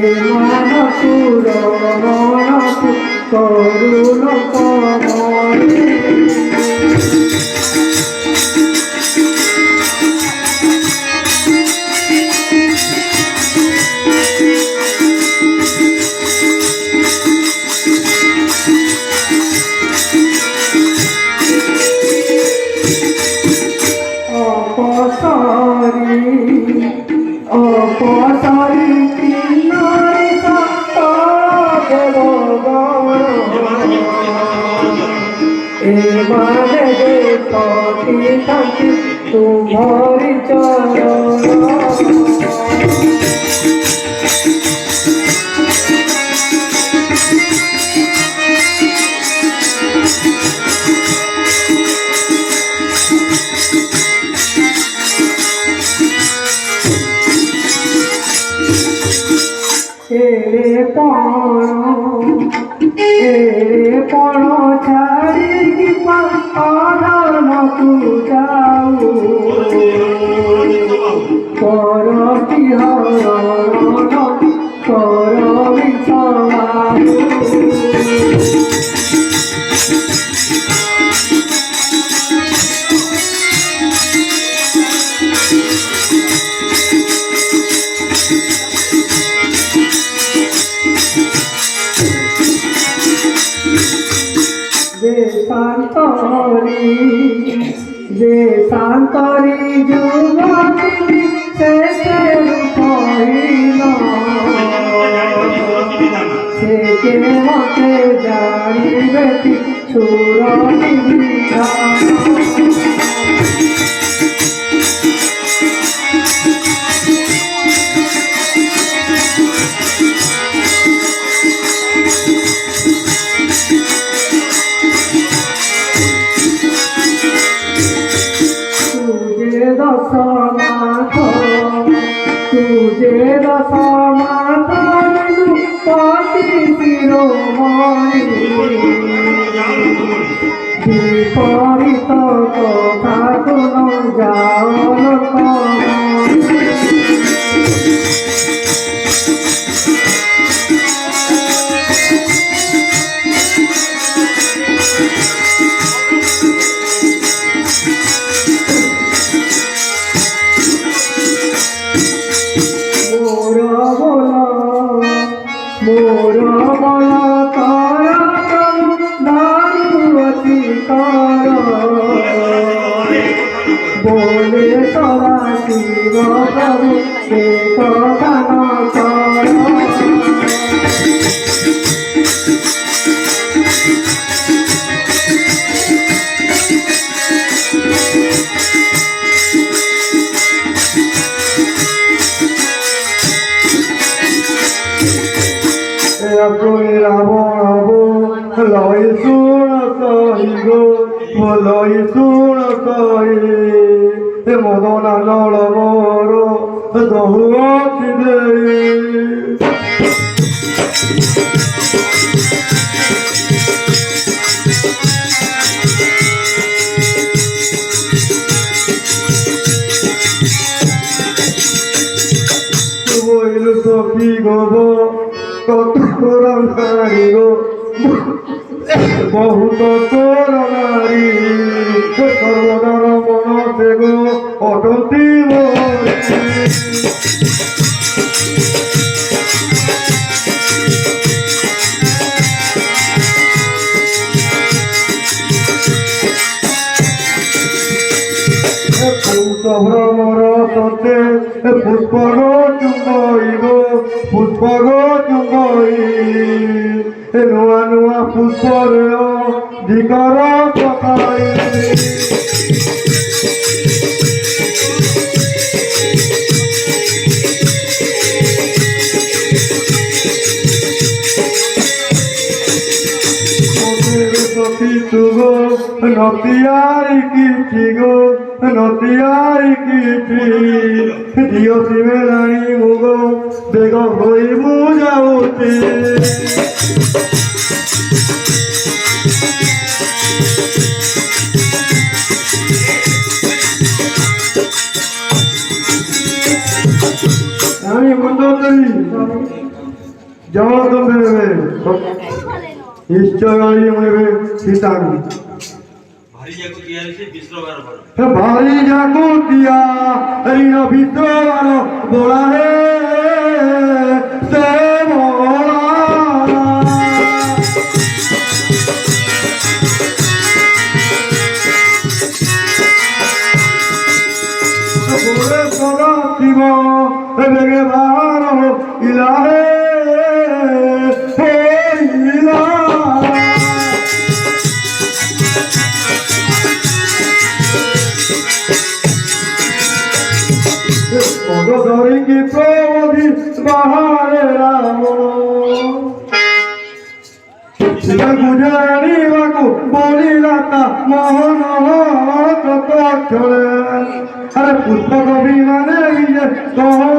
মনপুর মনপুর করুণ কমলে तुम्हारी चरण एरे पण छाड़ी अधर्म तू जाऊ करती हरण करबी समाहु देशांतरी जुवती से रूपहीन से के मते जानिबे छुरनी विधान तुझे दशनाथ पति शिरोमणि विपरीत कथा कुन जाओ मोर मन कर दारुवती कर बोले सदा शिव प्रभु के कथा न कर লয় শুণ কহি গো লয় শুণ কহি মদনা নল মোর দহু আখি দেই বইল সখী গব কত রঙারি গো बहुत तोर नारी सर्वदार मन से गो अटती ভ্রমর সতে পুষ্পগ চুঙ্গই গো পুষ্পগ চুঙ্গই নুয়া নুয়া পুষ্পর দিগর কথাই গো নতিয়ারি কিছি গো নতিয়ারি কিছি দিও শিবে রানী মুগ বেগ হই মু যাউছি আমি মন্ডলী জবাব দেবে নিশ্চয় গাড়ি মনে সীতাঙ্গ ভারী যাকু দিয়ারিছে বিশ্রবার বড় ভারী যাকু দিয়া ঋণ বিশ্রবার বড়া হে সে বড়া বলে সদা শিব বেগে বার ইলাহে হে ইলা ধরিকি প্রবোধি বাহারে রাম গুজারিবাকু বলিলা তা মোহন কত ছড়ে আরে পুষ্পক বিমানে বিজে কহ